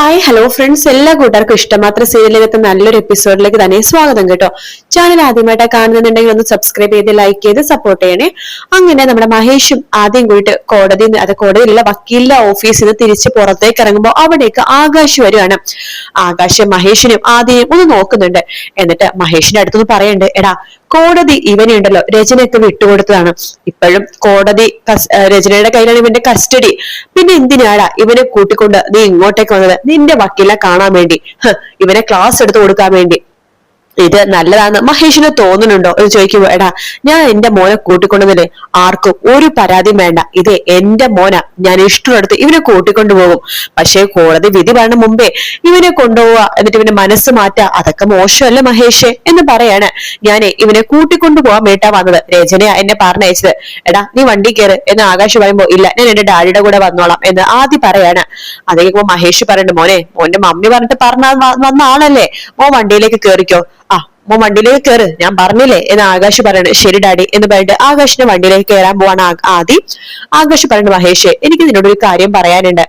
Hi hello friends, എല്ലാ കൂട്ടുകാർക്കും ഇഷ്ടമാത്ര സീരിയലിലത്തെ നല്ലൊരു എപ്പിസോഡിലേക്ക് തന്നെ സ്വാഗതം കേട്ടോ. ചാനൽ ആദ്യമായിട്ട് കാണുന്നുണ്ടെങ്കിൽ ഒന്ന് സബ്സ്ക്രൈബ് ചെയ്ത് ലൈക്ക് ചെയ്ത് സപ്പോർട്ട് ചെയ്യണേ. അങ്ങനെ നമ്മുടെ മഹേഷും ആദ്യം കൂടിയിട്ട് കോടതിയിലുള്ള വക്കീലിന്റെ ഓഫീസിൽ നിന്ന് തിരിച്ച് പുറത്തേക്ക് ഇറങ്ങുമ്പോൾ അവിടേക്ക് ആകാശ് വരുവാണ്. ആകാശ് മഹേഷിനും ആദ്യം ഒന്ന് നോക്കുന്നുണ്ട്. എന്നിട്ട് മഹേഷിന്റെ അടുത്തൊന്ന് പറയുന്നുണ്ട്, എടാ കോടതി ഇവനെ ഉണ്ടല്ലോ രചനയൊക്കെ വിട്ടുകൊടുത്തതാണ്. ഇപ്പോഴും കോടതി രചനയുടെ കയ്യിലാണ് ഇവന്റെ കസ്റ്റഡി. പിന്നെ എന്തിനാടാ ഇവനെ കൂട്ടിക്കൊണ്ട് നീ ഇങ്ങോട്ടേക്ക് വന്നത്? നിന്റെ വക്കീലിനെ കാണാൻ വേണ്ടി, ഇവനെ ക്ലാസ് എടുത്തു കൊടുക്കാൻ വേണ്ടി. ഇത് നല്ലതാന്ന് മഹേഷിന് തോന്നുന്നുണ്ടോ എന്ന് ചോദിക്കുമ്പോ, എടാ ഞാൻ എന്റെ മോനെ കൂട്ടിക്കൊണ്ടുവന്നില്ലേ, ആർക്കും ഒരു പരാതിയും വേണ്ട. ഇത് എന്റെ മോനാ, ഞാൻ ഇഷ്ടമുള്ളടുത്ത് ഇവനെ കൂട്ടിക്കൊണ്ടു പോകും. പക്ഷേ കോടതി വിധി പറഞ്ഞ മുമ്പേ ഇവനെ കൊണ്ടുപോവുക, എന്നിട്ട് ഇവന്റെ മനസ്സ് മാറ്റുക, അതൊക്കെ മോശമല്ല മഹേഷേ എന്ന് പറയാണ്. ഞാനേ ഇവനെ കൂട്ടിക്കൊണ്ടു പോകാൻ വേണ്ടാ വന്നത്, രചനയാ എന്നെ പറഞ്ഞയച്ചത്. എടാ നീ വണ്ടി കയറ് എന്ന് ആകാശ് പറയുമ്പോ, ഇല്ല ഞാൻ എന്റെ ഡാഡിയുടെ കൂടെ വന്നോളാം എന്ന് ആദ്യം പറയാണ്. അതേ മഹേഷ് പറയുന്നുണ്ട്, മോന്റെ മമ്മി പറഞ്ഞിട്ട് വന്ന ആളല്ലേ, മോൻ വണ്ടിയിലേക്ക് കേറിക്കോ, മോൻ വണ്ടിയിലേക്ക് കയറ്, ഞാൻ പറഞ്ഞില്ലേ എന്ന് ആകാശ് പറയണേ. ശരി ഡാഡി എന്ന് പറഞ്ഞിട്ട് ആകാശിന്റെ വണ്ടിയിലേക്ക് കയറാൻ പോവാണ്. ആദ്യം ആകാശ് പറയുന്നത്, മഹേഷ് എനിക്ക് നിന്നോട് ഒരു കാര്യം പറയാനുണ്ട്.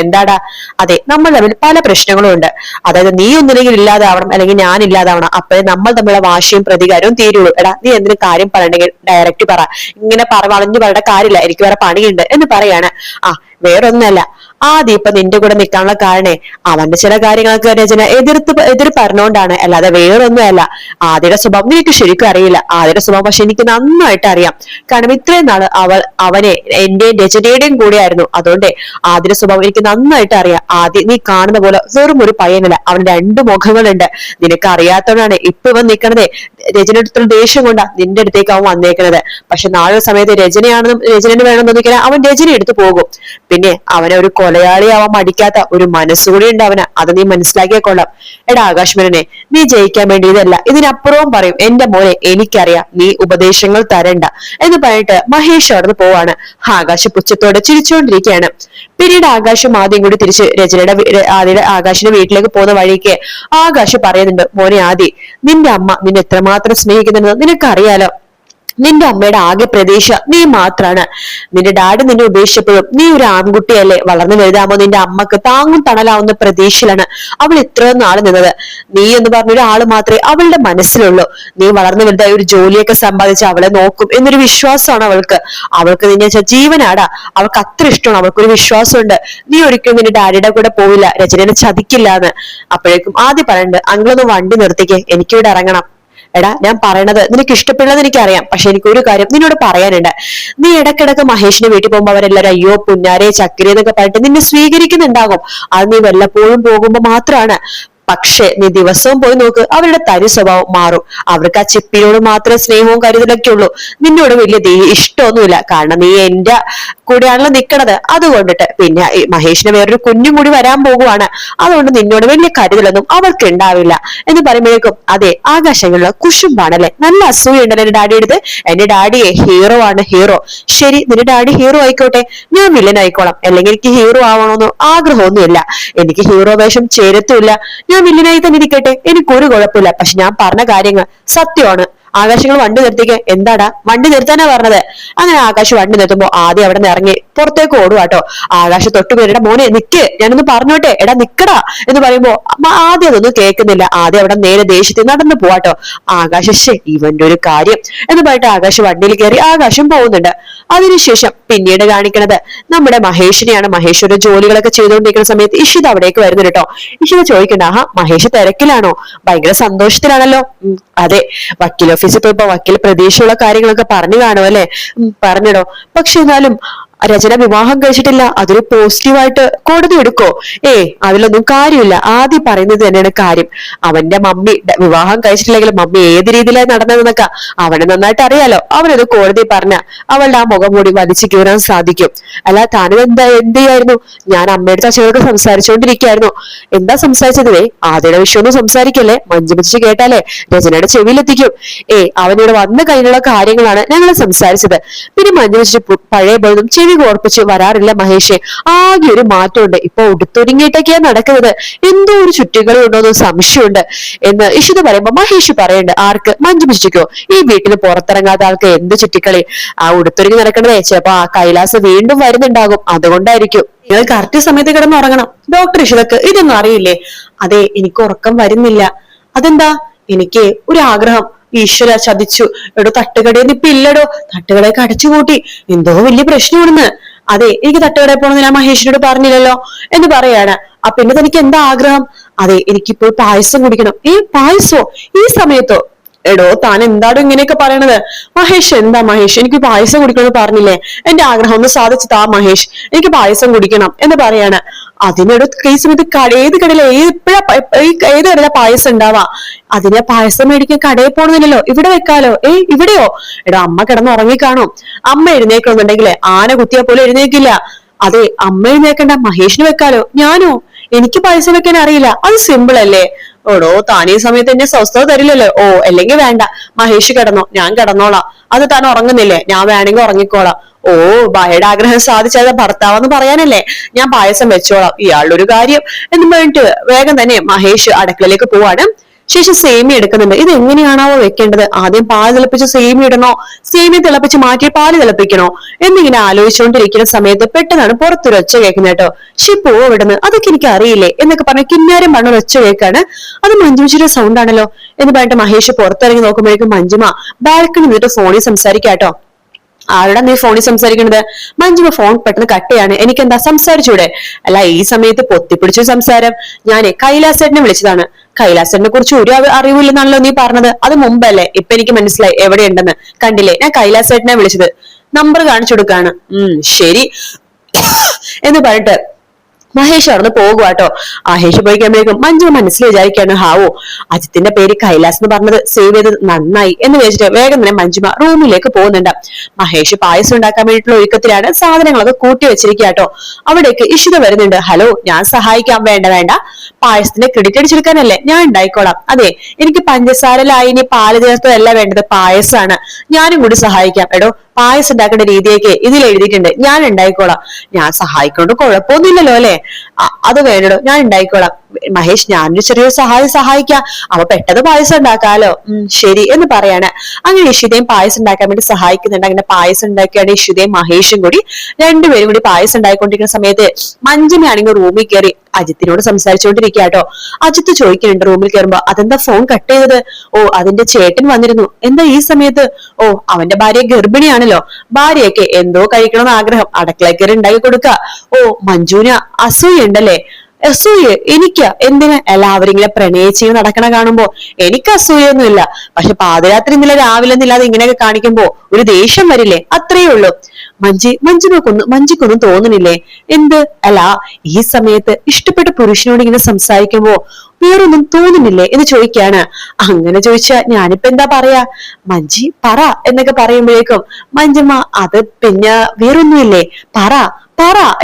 എന്താടാ? അതെ, നമ്മൾ തമ്മിൽ പല പ്രശ്നങ്ങളും ഉണ്ട്. അതായത് നീ ഒന്നില്ലെങ്കിൽ ഇല്ലാതാവണം, അല്ലെങ്കിൽ ഞാൻ ഇല്ലാതാവണം, അപ്പോഴേ നമ്മൾ തമ്മിലുള്ള വാശിയും പ്രതികാരവും തീരുള്ളൂ. എടാ നീ എന്തിനു കാര്യം പറയണ്ടെങ്കിൽ ഡയറക്റ്റ് പറ, ഇങ്ങനെ വളഞ്ഞു പറയേണ്ട കാര്യമില്ല, എനിക്ക് വേറെ പണിയുണ്ട് എന്ന് പറയാണ്. വേറൊന്നല്ല, ആദ്യം ഇപ്പൊ നിന്റെ കൂടെ നിൽക്കാനുള്ള കാരണേ അവന്റെ ചില കാര്യങ്ങൾക്ക് രചന എതിർ പറഞ്ഞുകൊണ്ടാണ്, അല്ലാതെ വേറൊന്നുമല്ല. ആദ്യയുടെ സ്വഭാവം നിനക്ക് ശരിക്കും അറിയില്ല. ആദ്യയുടെ സ്വഭാവം പക്ഷെ എനിക്ക് നന്നായിട്ട് അറിയാം. കാരണം ഇത്രയും നാള് അവനെ എന്റെയും രചനയുടെയും കൂടെയായിരുന്നു. അതുകൊണ്ട് ആദ്യയുടെ സ്വഭാവം എനിക്ക് നന്നായിട്ട് അറിയാം. ആദ്യം നീ കാണുന്ന പോലെ വെറും ഒരു പയ്യനല്ല, അവന് രണ്ട് മുഖങ്ങളുണ്ട്. നിനക്ക് അറിയാത്തവനാണ് ഇപ്പൊ ഇവൻ നിൽക്കണതേ. രചനയുടെ ദേഷ്യം കൊണ്ടാ നിന്റെ അടുത്തേക്ക് അവൻ വന്നേക്കുന്നത്. പക്ഷെ നാളെ സമയത്ത് രചനന് വേണമെന്ന് തോന്നിക്കാൻ അവൻ രചന എടുത്തു പോകും. പിന്നെ അവനെ ഒരു കൊലയാളിയാവാൻ മടിക്കാത്ത ഒരു മനസ്സുകൂടി ഉണ്ട് അവന്, അത് നീ മനസ്സിലാക്കിയേക്കൊള്ളാം. എടാ ആകാശ്മരനെ, നീ ജയിക്കാൻ വേണ്ടി ഇതല്ല, ഇതിനപ്പുറവും പറയും. എന്റെ മോനെ എനിക്കറിയാം, നീ ഉപദേശങ്ങൾ തരണ്ട എന്ന് പറഞ്ഞിട്ട് മഹേഷ് അവിടുന്ന് പോവാണ്. ആകാശ് പുച്ഛത്തോടെ ചിരിച്ചുകൊണ്ടിരിക്കുകയാണ്. പിന്നീട് ആകാശം ആദ്യം കൂടി തിരിച്ച് ആകാശിന്റെ വീട്ടിലേക്ക് പോകുന്ന വഴിക്ക് ആകാശ് പറയുന്നുണ്ട്, മോനെ ആദി, നിന്റെ അമ്മ നിന്നെ എത്രമാത്രം സ്നേഹിക്കുന്നുണ്ടെന്ന് നിനക്കറിയാലോ. നിന്റെ അമ്മയുടെ ആകെ പ്രതീക്ഷ നീ മാത്രാണ്. നിന്റെ ഡാഡി നിന്നെ ഉപേക്ഷിച്ചപ്പോഴും നീ ഒരു ആൺകുട്ടിയല്ലേ, വളർന്നു വലുതാകുമ്പോ നിന്റെ അമ്മക്ക് താങ്ങും തണലാവുന്ന പ്രതീക്ഷയിലാണ് അവൾ ഇത്രയും നാള് നിന്നത്. നീ എന്ന് പറഞ്ഞൊരു ആള് മാത്രമേ അവളുടെ മനസ്സിലുള്ളൂ. നീ വളർന്നു വലുതായി ഒരു ജോലിയൊക്കെ സമ്പാദിച്ച് അവളെ നോക്കും എന്നൊരു വിശ്വാസമാണ് അവൾക്ക് നിന്നെ ജീവനാടാ. അവൾക്ക് അത്ര ഇഷ്ടമാണ്, അവൾക്കൊരു വിശ്വാസമുണ്ട്. നീ ഒരിക്കലും നിന്റെ ഡാഡിയുടെ കൂടെ പോവില്ല, രചനയെ ചതിക്കില്ല എന്ന്. അപ്പോഴേക്കും ആദ്യം പറയണ്ട്, അങ്ങളൊന്ന് വണ്ടി നിർത്തിക്കേ, എനിക്കിവിടെ ഇറങ്ങണം. എടാ ഞാൻ പറയണത് നിനക്ക് ഇഷ്ടപ്പെടുന്നത് എനിക്കറിയാം, പക്ഷെ എനിക്ക് ഒരു കാര്യം നിന്നോട് പറയാനുണ്ട്. നീ ഇടക്കിടക്ക് മഹേഷിന്റെ വീട്ടിൽ പോകുമ്പോ അവരെല്ലാരും അയ്യോ പുന്നാരെ ചക്കരി എന്നൊക്കെ പറഞ്ഞിട്ട് നിന്നെ സ്വീകരിക്കുന്നുണ്ടാകും. അത് നീ വല്ലപ്പോഴും പോകുമ്പോ മാത്രമാണ്. പക്ഷെ നീ ദിവസവും പോയി നോക്ക്, അവരുടെ തനി സ്വഭാവം മാറും. അവർക്ക് ആ ചിപ്പിനോട് മാത്രമേ സ്നേഹവും കരുതലൊക്കെ ഉള്ളൂ. നിന്നോട് വലിയ ഇഷ്ടമൊന്നുമില്ല, കാരണം നീ എന്റെ കൂടെയാണല്ലോ നിക്കണത്. അതുകൊണ്ടിട്ട് പിന്നെ മഹേഷിന് വേറൊരു കുഞ്ഞും കൂടി വരാൻ പോകുവാണ്. അതുകൊണ്ട് നിന്നോട് വലിയ കരുതലൊന്നും അവർക്ക് ഉണ്ടാവില്ല എന്ന് പറയുമ്പോഴേക്കും, അതെ ആകാശങ്ങളിലുള്ള കുശുമ്പാണല്ലേ, നല്ല അസൂയുണ്ടല്ലോ എന്റെ ഡാഡി എടുത്ത്. എന്റെ ഡാഡിയെ ഹീറോ ആണ്, ഹീറോ. ശരി, നിന്റെ ഡാഡി ഹീറോ ആയിക്കോട്ടെ, ഞാൻ വില്ലൻ ആയിക്കോളാം. അല്ലെങ്കിൽ എനിക്ക് ഹീറോ ആവണമെന്നോ ആഗ്രഹമൊന്നുമില്ല, എനിക്ക് ഹീറോ വേഷം ചേരത്തുമില്ല. ഞാൻ വില്ലനായി തന്നെ ഇരിക്കട്ടെ, എനിക്കൊരു കുഴപ്പമില്ല. പക്ഷെ ഞാൻ പറഞ്ഞ കാര്യങ്ങൾ സത്യമാണ്. ആകാശങ്ങൾ വണ്ടി നിർത്തിക്ക്. എന്താടാ വണ്ടി നിർത്താനാ പറഞ്ഞത്? അങ്ങനെ ആകാശ് വണ്ടി നിർത്തുമ്പോ ആദ്യം അവിടെ നിന്ന് ഇറങ്ങി പുറത്തേക്ക് ഓടുവാട്ടോ. ആകാശ് തൊട്ടുപേരുടെ, മോനെ നിക്ക്, ഞാനൊന്ന് പറഞ്ഞോട്ടെ, എടാ നിക്കടാ എന്ന് പറയുമ്പോ ആദ്യം അതൊന്നും കേൾക്കുന്നില്ല. ആദ്യം അവിടെ നേരെ ദേഷ്യത്തിൽ നടന്നു പോവാട്ടോ. ആകാശ് ഇവന്റെ ഒരു കാര്യം എന്ന് പറഞ്ഞിട്ട് ആകാശ് വണ്ടിയിൽ കയറി ആകാശം പോകുന്നുണ്ട്. അതിനുശേഷം പിന്നീട് കാണിക്കണത് നമ്മുടെ മഹേഷിനെയാണ്. മഹേഷ് ഒരു ജോലികളൊക്കെ ചെയ്തുകൊണ്ടിരിക്കുന്ന സമയത്ത് ഇഷിത അവിടേക്ക് വരുന്നു കേട്ടോ. ഇഷിത ചോദിക്കണ്ട, മഹേഷ് തിരക്കിലാണോ? ഭയങ്കര സന്തോഷത്തിലാണല്ലോ. അതെ, വക്കീൽ ഓഫീസിൽ പോയപ്പോ വക്കീൽ പ്രതീക്ഷയുള്ള കാര്യങ്ങളൊക്കെ പറഞ്ഞു കാണും അല്ലെ? പറഞ്ഞിടോ. പക്ഷെ എന്നാലും രചന വിവാഹം കഴിച്ചിട്ടില്ല, അതൊരു പോസിറ്റീവായിട്ട് കോടതി എടുക്കോ? അതിലൊന്നും കാര്യമില്ല. ആദ്യം പറയുന്നത് തന്നെയാണ് കാര്യം. അവന്റെ മമ്മി വിവാഹം കഴിച്ചിട്ടില്ലെങ്കിലും മമ്മി ഏത് രീതിയിലായി നടന്നതെന്നൊക്കെ അവനെ നന്നായിട്ട് അറിയാലോ. അവനത് കോടതി പറഞ്ഞ അവളുടെ ആ മുഖം കൂടി വലിച്ചു കീറാൻ സാധിക്കും. അല്ല താനും എന്ത് ചെയ്യായിരുന്നു? ഞാൻ അമ്മയുടെ അച്ഛനോട് സംസാരിച്ചുകൊണ്ടിരിക്കുകയായിരുന്നു. എന്താ സംസാരിച്ചതേ? ആദ്യയുടെ വിഷയമൊന്നും സംസാരിക്കല്ലേ, മഞ്ജുമച്ച് കേട്ടാലേ രചനയുടെ ചെവിയിലെത്തിക്കും. അവനിവിടെ വന്നു കഴിഞ്ഞുള്ള കാര്യങ്ങളാണ് ഞങ്ങൾ സംസാരിച്ചത്. പിന്നെ മഞ്ജുമച്ച് പഴയ പോയതും ചെവി കോർപ്പിച്ച് വരാറില്ല മഹേഷ്. ആകെ ഒരു മാറ്റമുണ്ട്. ഇപ്പൊ ഉടുത്തൊരുങ്ങിയിട്ടൊക്കെയാ നടക്കുന്നത്. എന്തോ ഒരു ചുറ്റികളി ഉണ്ടോന്ന് സംശയമുണ്ട് എന്ന് ഇഷിത പറയുമ്പോ മഹേഷ് പറയുന്നുണ്ട്. ആർക്ക്? മഞ്ജു പിടിച്ചിക്കോ? ഈ വീട്ടിന് പുറത്തിറങ്ങാത്ത ആൾക്ക് എന്ത് ചുറ്റിക്കളി? ആ ഉടുത്തൊരുങ്ങി നടക്കണതേ ചിലപ്പോ ആ കൈലാസ് വീണ്ടും വരുന്നുണ്ടാകും, അതുകൊണ്ടായിരിക്കും. നിങ്ങൾ കറക്റ്റ് സമയത്ത് കിടന്നുറങ്ങണം. ഡോക്ടർ ഇഷിതക്ക് ഇതൊന്നും അറിയില്ലേ? അതെ, എനിക്ക് ഉറക്കം വരുന്നില്ല. അതെന്താ? എനിക്ക് ഒരു ആഗ്രഹം. ഈശ്വര, ചതിച്ചു. എടോ, തട്ടുകടയിൽ ഇപ്പൊ ഇല്ലടോ. തട്ടുകടയൊക്കെ അടച്ചുപൂട്ടി. എന്തോ വലിയ പ്രശ്നമാണെന്ന്. അതെ, എനിക്ക് തട്ടുകടയിൽ പോണെന്ന് ഞാൻ മഹേഷിനോട് പറഞ്ഞില്ലല്ലോ എന്ന് പറയാണ്. പിന്നെ തനിക്ക് എന്താ ആഗ്രഹം? അതെ, എനിക്കിപ്പോൾ പായസം കുടിക്കണം. പായസോ? ഈ സമയത്തോ? എടോ, താൻ എന്താടോ ഇങ്ങനെയൊക്കെ പറയണത്? മഹേഷ്, എന്താ മഹേഷ്, എനിക്ക് പായസം കുടിക്കണമെന്ന് പറഞ്ഞില്ലേ? എന്റെ ആഗ്രഹം ഒന്ന് സാധിച്ചു താ മഹേഷ്, എനിക്ക് പായസം കുടിക്കണം എന്ന് പറയാണ്. അതിനോട് ഈ സമയത്ത് ഏത് കടയില ഏത് കടയില പായസം ഉണ്ടാവാ? അതിനെ പായസം മേടിക്കാൻ കടയിൽ പോകണമെന്നില്ലല്ലോ, ഇവിടെ വെക്കാലോ. ഇവിടെയോ? എടോ, അമ്മ കിടന്ന് ഉറങ്ങിക്കാണോ? അമ്മ എഴുന്നേക്കണമെന്നുണ്ടെങ്കിലേ ആന കുത്തിയാ പോലും എഴുന്നേക്കില്ല. അതെ, അമ്മ എഴുന്നേക്കണ്ട, മഹേഷിന് വെക്കാലോ. ഞാനോ? എനിക്ക് പായസം വെക്കാൻ അറിയില്ല. അത് സിമ്പിൾ അല്ലേ? ഓടോ, താൻ ഈ സമയത്ത് എന്നെ സ്വസ്ഥത തരില്ലല്ലോ. അല്ലെങ്കിൽ വേണ്ട, മഹേഷ് കിടന്നോ, ഞാൻ കിടന്നോളാം. അത് താൻ ഉറങ്ങുന്നില്ലേ? ഞാൻ വേണമെങ്കിൽ ഉറങ്ങിക്കോളാം. ഭാര്യയുടെ ആഗ്രഹം സാധിച്ചാൽ ഭർത്താവെന്ന് പറയാനല്ലേ ഞാൻ പായസം വെച്ചോളാം. ഇയാളുടെ ഒരു കാര്യം എന്ന് പറഞ്ഞിട്ട് വേഗം തന്നെ മഹേഷ് അടുക്കളയിലേക്ക് പോവാണ്. ശേഷം സേമിയ എടുക്കുന്നുണ്ട്. ഇത് എങ്ങനെയാണാവോ വെക്കേണ്ടത്? ആദ്യം പാല് തിളപ്പിച്ച് സേമിയ ഇടണോ, സേമിയ തിളപ്പിച്ച് മാറ്റി പാല് തിളപ്പിക്കണോ എന്നിങ്ങനെ ആലോചിച്ചുകൊണ്ടിരിക്കുന്ന സമയത്ത് പെട്ടെന്നാണ് പുറത്തൊരു ഒച്ച കേൾക്കുന്നത് കേട്ടോ. പോവോ ഇവിടുന്ന്, അതൊക്കെ എനിക്ക് അറിയില്ലേ എന്നൊക്കെ പറഞ്ഞ കിന്നാരം പറഞ്ഞ ഒച്ച കേൾക്കാണ്. അത് മഞ്ജുച്ചിയുടെ സൗണ്ട് ആണല്ലോ എന്ന് പറഞ്ഞിട്ട് മഹേഷ് പുറത്തിറങ്ങി നോക്കുമ്പോഴേക്കും മഞ്ജുമ ബാൽക്കണി നിന്നിട്ട് ഫോണിൽ സംസാരിക്കാട്ടോ. ആരുടെ നീ ഫോണിൽ സംസാരിക്കണത്? മഞ്ജുമ ഫോൺ പെട്ടെന്ന് കട്ട് ചെയ്യാണ്. എനിക്കെന്താ, സംസാരിച്ചൂടെ? അല്ല, ഈ സമയത്ത് പൊത്തിപ്പിടിച്ചു സംസാരം. ഞാനേ കൈലാസേട്ടനെ വിളിച്ചതാണ്. കൈലാസേട്ടനെ കുറിച്ച് ഒരു അറിവില്ലെന്നാണല്ലോ നീ പറഞ്ഞത്. അത് മുമ്പല്ലേ? ഇപ്പൊ എനിക്ക് മനസ്സിലായി എവിടെയുണ്ടെന്ന്. കണ്ടില്ലേ, ഞാൻ കൈലാസേട്ടനെ വിളിച്ചത്. നമ്പർ കാണിച്ചു കൊടുക്കാണ്. ശരി എന്ന് പറഞ്ഞിട്ട് മഹേഷ് അവിടുന്ന് പോകുവാട്ടോ. മഹേഷ് പോയി കഴിയുമ്പോഴേക്കും മഞ്ജു മനസ്സിൽ വിചാരിക്കാണ്, ഹാവോ, അജിത്തിന്റെ പേര് കൈലാസ് എന്ന് പറഞ്ഞത് സേവ് ചെയ്തത് നന്നായി എന്ന് വെച്ചിട്ട് വേഗം തന്നെ മഞ്ജുമ റൂമിലേക്ക് പോകുന്നുണ്ട്. മഹേഷ് പായസം ഉണ്ടാക്കാൻ വേണ്ടിയിട്ടുള്ള ഒരുക്കത്തിലാണ്. സാധനങ്ങളൊക്കെ കൂട്ടി വെച്ചിരിക്കാട്ടോ. അവിടേക്ക് ഇഷിത വരുന്നുണ്ട്. ഹലോ, ഞാൻ സഹായിക്കാം. വേണ്ട വേണ്ട, പായസത്തിന്റെ ക്രെഡിറ്റ് അടിച്ചെടുക്കാനല്ലേ, ഞാൻ ഉണ്ടായിക്കോളാം. അതെ, എനിക്ക് പഞ്ചസാര ലായനി പാല് ചേർത്തതല്ല വേണ്ടത്, പായസമാണ്. ഞാനും കൂടി സഹായിക്കാം. എടോ, പായസം ഉണ്ടാക്കേണ്ട രീതിയൊക്കെ ഇതിൽ എഴുതിയിട്ടുണ്ട്, ഞാൻ ഉണ്ടായിക്കോളാം. ഞാൻ സഹായിക്കൊണ്ട് കുഴപ്പമൊന്നുമില്ലല്ലോ അല്ലെ? അത് വേണ്ടടോ, ഞാൻ ഉണ്ടായിക്കോളാം. മഹേഷ്, ഞാനൊരു ചെറിയൊരു സഹായിക്കാം. അവ പെട്ടെന്ന് പായസം ഉണ്ടാക്കാലോ. ശരി എന്ന് പറയാണ്. അങ്ങനെ ഇഷിതയും പായസം ഉണ്ടാക്കാൻ വേണ്ടി സഹായിക്കുന്നുണ്ട്. അങ്ങനെ പായസം ഉണ്ടാക്കിയാണ് ഇഷിതയും മഹേഷും കൂടി രണ്ടുപേരും കൂടി പായസം ഉണ്ടായിക്കൊണ്ടിരിക്കുന്ന സമയത്ത് മഞ്ജുമയാണെങ്കിൽ റൂമിൽ കയറി അജിത്തിനോട് സംസാരിച്ചുകൊണ്ടിരിക്കുക കേട്ടോ. അജിത്ത് ചോദിക്കുന്നുണ്ട് റൂമിൽ കയറുമ്പോ, അതെന്താ ഫോൺ കട്ട് ചെയ്തത്? അതിന്റെ ചേട്ടൻ വന്നിരുന്നു. എന്താ ഈ സമയത്ത്? അവന്റെ ഭാര്യ ഗർഭിണിയാണല്ലോ. ഭാര്യയൊക്കെ എന്തോ കഴിക്കണമെന്ന് ആഗ്രഹം, അടുക്കളയിൽ കയറി ഉണ്ടാക്കി കൊടുക്ക. മഞ്ജുവിന് അസൂയ ഉണ്ടല്ലേ? അസൂയ? എനിക്ക് എന്തിന്? എല്ലാവരും ഇങ്ങനെ പ്രണയിച്ച് നടക്കണ കാണുമ്പോ എനിക്ക് അസൂയൊന്നുമില്ല. പക്ഷെ പാതിരാത്രി ഇന്നലെ രാവിലെ എന്നില്ലാതെ ഇങ്ങനെയൊക്കെ കാണിക്കുമ്പോ ഒരു ദേഷ്യം വരില്ലേ? അത്രയേ ഉള്ളൂ. മഞ്ജിക്കൊന്നും തോന്നുന്നില്ലേ? എന്ത്? അല്ല, ഈ സമയത്ത് ഇഷ്ടപ്പെട്ട പുരുഷനോട് ഇങ്ങനെ സംസാരിക്കുമ്പോ വേറൊന്നും തോന്നുന്നില്ലേ എന്ന് ചോദിക്കാണ്. അങ്ങനെ ചോദിച്ചാ ഞാനിപ്പോ എന്താ പറയാ? മഞ്ജി പറ എന്നൊക്കെ പറയുമ്പോഴേക്കും മഞ്ജുമ്മ, അത് പിന്നെ വേറൊന്നുമില്ലേ, പറ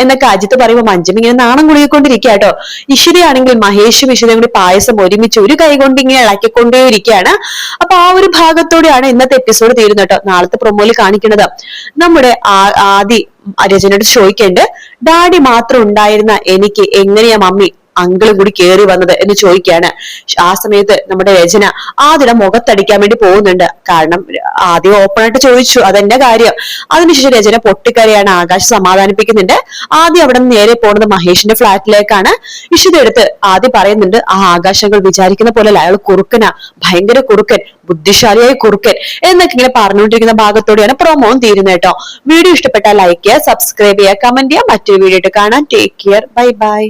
എന്നൊക്കെ അജിത്ത് പറയുമ്പോ മഞ്ജുമ ഇങ്ങനെ നാണം കുടുങ്ങിക്കൊണ്ടിരിക്കുകട്ടോ. ഇഷിതയാണെങ്കിൽ മഹേഷും ഇഷിതയും കൂടി പായസം ഒരുമിച്ച് ഒരു കൈ കൊണ്ട് ഇങ്ങനെ ഇളക്കിക്കൊണ്ടേയിരിക്കുകയാണ്. അപ്പൊ ആ ഒരു ഭാഗത്തോടെയാണ് ഇന്നത്തെ എപ്പിസോഡ് തീരുന്നത് കേട്ടോ. നാളത്തെ പ്രൊമോയിൽ കാണിക്കുന്നത് നമ്മുടെ ആദി രചനയോട് ചോദിക്കേണ്ട, ഡാഡി മാത്രം ഉണ്ടായിരുന്ന എനിക്ക് എങ്ങനെയാ മമ്മി അങ്കിളും കൂടി കേറി വന്നത് എന്ന് ചോദിക്കുകയാണ്. ആ സമയത്ത് നമ്മുടെ രചന ആദ്യം മുഖത്തടിക്കാൻ വേണ്ടി പോകുന്നുണ്ട്. കാരണം ആദ്യം ഓപ്പൺ ആയിട്ട് ചോദിച്ചു, അതെന്റെ കാര്യം. അതിനുശേഷം രചന പൊട്ടിക്കരയാണ്. ആകാശ് സമാധാനിപ്പിക്കുന്നുണ്ട്. ആദ്യം അവിടെ നിന്ന് നേരെ പോകുന്നത് മഹേഷിന്റെ ഫ്ലാറ്റിലേക്കാണ്. ഇഷിത എടുത്ത് ആദ്യം പറയുന്നുണ്ട്, ആ ആകാശങ്ങൾ വിചാരിക്കുന്ന പോലെ അയാൾ കുറുക്കനാ, ഭയങ്കര കുറുക്കൻ, ബുദ്ധിശാലിയായ കുറുക്കൻ എന്നൊക്കെ ഇങ്ങനെ പറഞ്ഞുകൊണ്ടിരിക്കുന്ന ഭാഗത്തോടെയാണ് പ്രൊമോ തീരുന്നത് കേട്ടോ. വീഡിയോ ഇഷ്ടപ്പെട്ടാൽ ലൈക്ക് ചെയ്യുക, സബ്സ്ക്രൈബ് ചെയ്യുക, കമന്റ് ചെയ്യുക. മറ്റൊരു വീഡിയോ ആയിട്ട് കാണാൻ. Take care, bye bye.